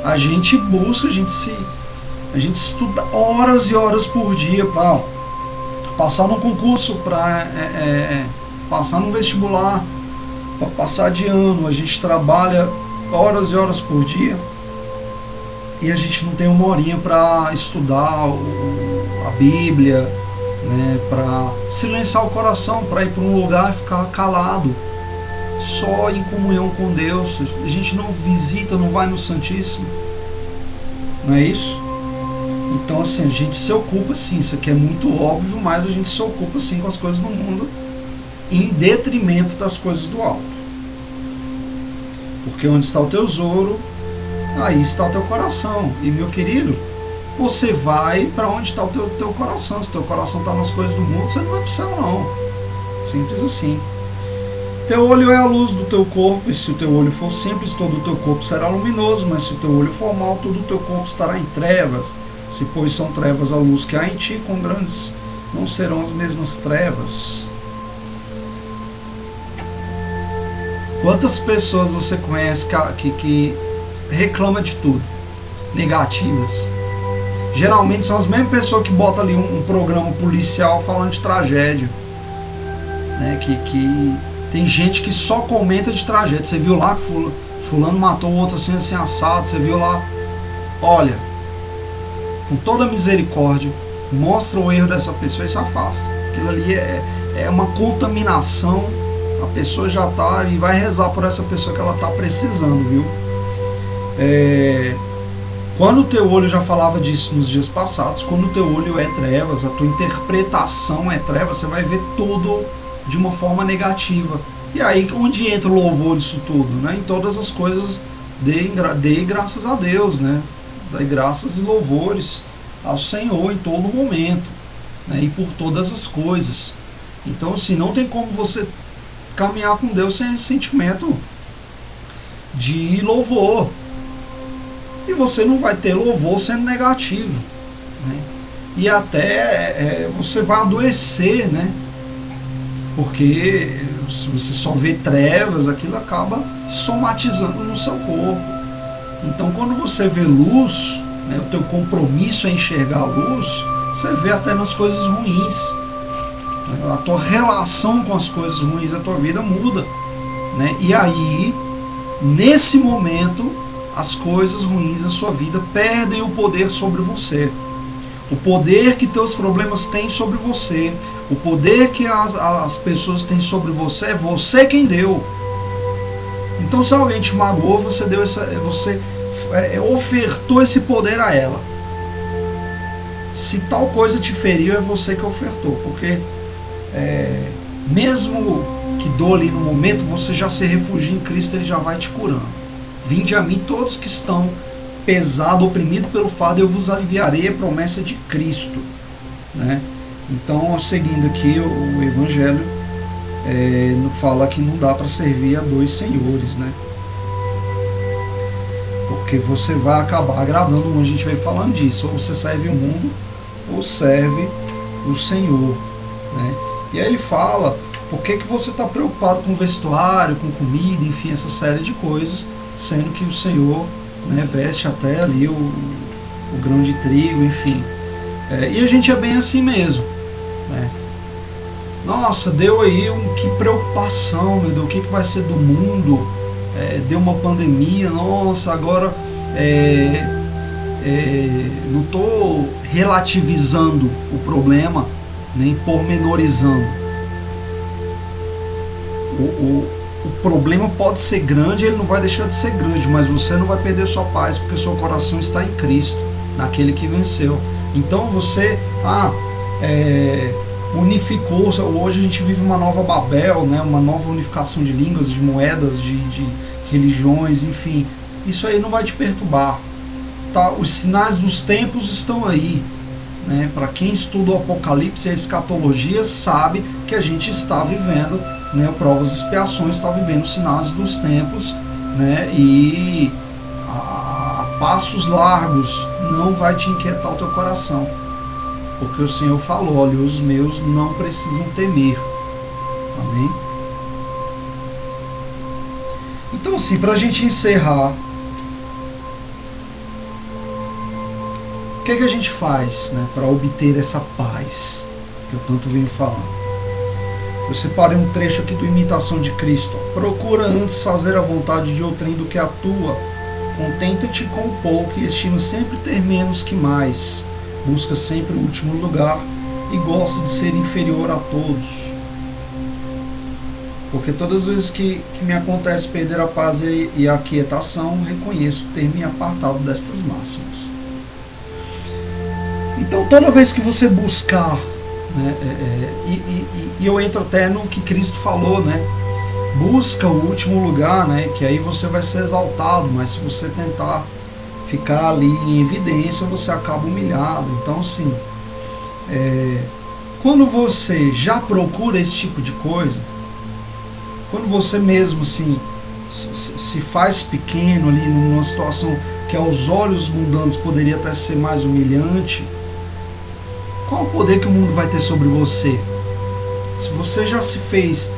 A gente busca, a gente estuda horas e horas por dia para passar num concurso, para passar num vestibular, para passar de ano. A gente trabalha horas e horas por dia e a gente não tem uma horinha para estudar a Bíblia, né, para silenciar o coração, para ir para um lugar e ficar calado, só em comunhão com Deus. A gente não visita, não vai no Santíssimo, não é isso? Então, assim, a gente se ocupa, sim, isso aqui é muito óbvio, mas a gente se ocupa, sim, com as coisas do mundo em detrimento das coisas do alto. Porque onde está o teu tesouro, aí está o teu coração. E, meu querido, você vai para onde está o teu coração. Se o teu coração está nas coisas do mundo, você não vai para o céu, não. Simples assim. Teu olho é a luz do teu corpo, e se o teu olho for simples, todo o teu corpo será luminoso, mas se o teu olho for mau, todo o teu corpo estará em trevas. Se, pois, são trevas a luz que há em ti, com grandes não serão as mesmas trevas. Quantas pessoas você conhece que reclama de tudo, negativas? Geralmente são as mesmas pessoas que botam ali um programa policial falando de tragédia, né? Que tem gente que só comenta de tragédia. Você viu lá que fulano matou o outro assim assado. Você viu lá? Olha, com toda a misericórdia, mostra o erro dessa pessoa e se afasta. Aquilo ali é uma contaminação. A pessoa já está e vai rezar por essa pessoa que ela está precisando, viu? Quando o teu olho, já falava disso nos dias passados, quando o teu olho é trevas, a tua interpretação é trevas, você vai ver tudo de uma forma negativa. E aí, onde entra o louvor disso tudo, né? Em todas as coisas, dê graças a Deus, né? Dê graças e louvores ao Senhor em todo momento, né? E por todas as coisas. Então, assim, não tem como você caminhar com Deus sem esse sentimento de louvor. E você não vai ter louvor sendo negativo, né? E até você vai adoecer, né? Porque se você só vê trevas, aquilo acaba somatizando no seu corpo. Então, quando você vê luz, né, o teu compromisso é enxergar a luz, você vê até nas coisas ruins. A tua relação com as coisas ruins da tua vida muda, né? E aí, nesse momento, as coisas ruins da sua vida perdem o poder sobre você. O poder que teus problemas têm sobre você, o poder que as pessoas têm sobre você, é você quem deu. Então, se alguém te magoou, você ofertou esse poder a ela. Se tal coisa te feriu, é você que ofertou, porque mesmo que dole no momento, você já se refugia em Cristo, Ele já vai te curando. Vinde a mim todos que estão pesados, oprimidos pelo fardo, eu vos aliviarei, a promessa de Cristo, né? Então, seguindo aqui o Evangelho, fala que não dá para servir a dois senhores, né? Porque você vai acabar agradando, como a gente vem falando disso, ou você serve o mundo, ou serve o Senhor, né? E aí ele fala, por que você está preocupado com vestuário, com comida, enfim, essa série de coisas, sendo que o Senhor, né, veste até ali o grão de trigo, enfim. E a gente é bem assim mesmo, né? Nossa, deu aí que preocupação, meu Deus, o que vai ser do mundo? Deu uma pandemia, nossa, agora não estou relativizando o problema, nem pormenorizando. O problema pode ser grande, ele não vai deixar de ser grande, mas você não vai perder sua paz, porque seu coração está em Cristo. naquele que venceu. Então você unificou. Hoje a gente vive uma nova Babel, né? Uma nova unificação de línguas, de moedas, de religiões, enfim. Isso aí não vai te perturbar. Tá? Os sinais dos tempos estão aí. Né? Para quem estuda o Apocalipse e a escatologia sabe que a gente está vivendo, né, provas e expiações, está vivendo os sinais dos tempos, né, e a passos largos. Não vai te inquietar o teu coração, porque o Senhor falou: olha, os meus não precisam temer. Amém? Então, assim, para a gente encerrar, o que a gente faz, né, para obter essa paz que eu tanto venho falando? Eu separei um trecho aqui do Imitação de Cristo. Procura antes fazer a vontade de outrem do que a tua. Contenta-te com o pouco e estima sempre ter menos que mais. Busca sempre o último lugar e gosta de ser inferior a todos. Porque todas as vezes que me acontece perder a paz e a aquietação, reconheço ter me apartado destas máximas. Então, toda vez que você buscar, né, e eu entro até no que Cristo falou, né, busca o último lugar, né, que aí você vai ser exaltado, mas se você tentar ficar ali em evidência, você acaba humilhado. Então, assim, quando você já procura esse tipo de coisa, quando você mesmo assim, se faz pequeno ali numa situação que aos olhos mundanos poderia até ser mais humilhante, qual o poder que o mundo vai ter sobre você? Se você já se fez...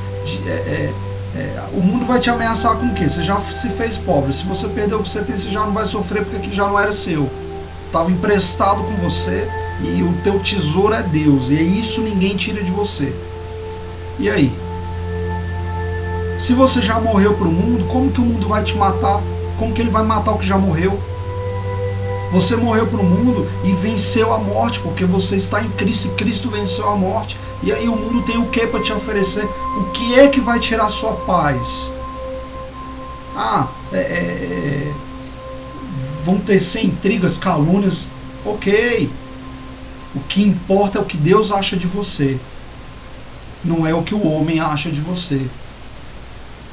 o mundo vai te ameaçar com o quê? Você já se fez pobre. Se você perdeu o que você tem, você já não vai sofrer, porque aquilo já não era seu. Estava emprestado com você e o teu tesouro é Deus. E isso ninguém tira de você. E aí? Se você já morreu para o mundo, como que o mundo vai te matar? Como que ele vai matar o que já morreu? Você morreu para o mundo e venceu a morte, porque você está em Cristo e Cristo venceu a morte. E aí o mundo tem o que para te oferecer? O que é que vai tirar a sua paz? Vão tecer intrigas, calúnias, ok. O que importa é o que Deus acha de você, não é o que o homem acha de você.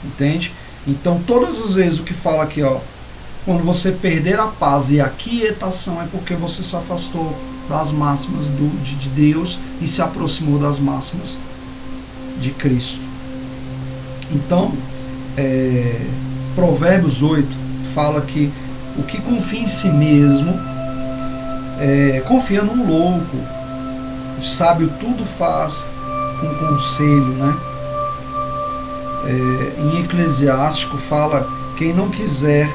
Entende? Então todas as vezes o que fala aqui, ó, quando você perder a paz e a quietação, é porque você se afastou das máximas de Deus e se aproximou das máximas de Cristo. Então, Provérbios 8 fala que o que confia em si mesmo confia num louco. O sábio tudo faz com conselho, né? Em Eclesiástico fala: quem não quiser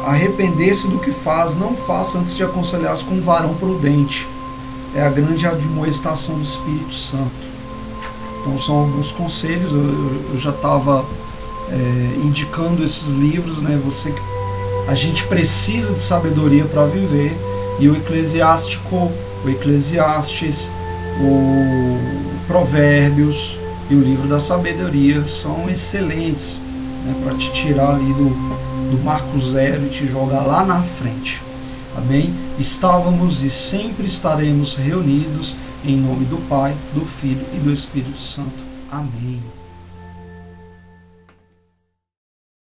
arrepender-se do que faz, não faça antes de aconselhar-se com um varão prudente. É a grande admoestação do Espírito Santo. Então são alguns conselhos. Eu já estava indicando esses livros, né? A gente precisa de sabedoria para viver, e o Eclesiastes, o Provérbios e o livro da sabedoria são excelentes, né, para te tirar ali do marco zero e te jogar lá na frente. Amém? Estávamos e sempre estaremos reunidos em nome do Pai, do Filho e do Espírito Santo. Amém.